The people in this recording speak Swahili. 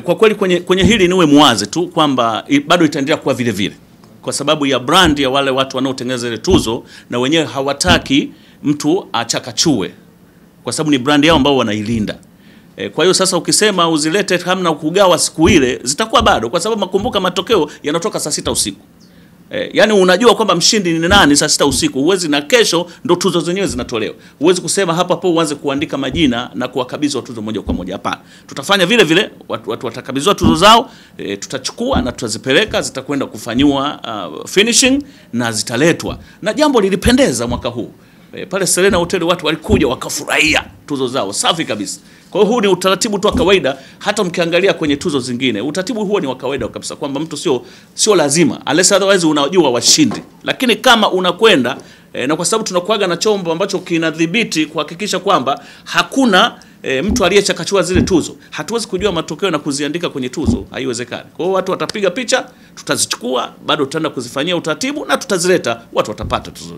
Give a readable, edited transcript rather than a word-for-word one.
Kwa kweli kwenye hili niwe muwazi tu kwamba bado itaendelea kuwa vile vile, kwa sababu ya brand ya wale watu wanaotengeneza ile tuzo, na wenyewe hawataki mtu achakachue, kwa sababu ni brand yao ambao wanailinda. Kwa hiyo sasa ukisema uzilete hamna kugawa siku ile, zitakuwa bado, kwa sababu makumbuka matokeo yanatoka saa 6 usiku. Yani unajua kwamba mshindi ni nani saa 6 usiku. Huwezi, na kesho ndo tuzo zenyewe zinatolewa. Huwezi kusema hapo uanze kuandika majina na kuwakabidhi tuzo moja kwa moja. Hapana. Tutafanya vile vile, watu watakabidhiwa tuzo zao, tutachukua na tutazipeleka, zitakwenda kufanywa finishing na zitaletwa. Na jambo lilipendeza mwaka huu. Pale Serena Hotel watu walikuja wakafurahia tuzo zao. Safi kabisa. Kwa hiyo huu ni utaratibu tu wa kawaida, hata mkiangalia kwenye tuzo zingine. Utaratibu huo ni wa kawaida kabisa, kwamba mtu sio lazima, unless otherwise unajua washindi. Lakini kama unakwenda na kwa sababu tunakuaga na chombo ambacho kinadhibiti kuhakikisha kwamba hakuna mtu aliyechakachua zile tuzo, hatuwezi kujua matokeo na kuziandika kwenye tuzo, haiwezekani. Kwa hiyo watu watapiga picha, tutazichukua, bado tutaenda kuzifanyia utaratibu na tutazileta, watu watapata tuzo.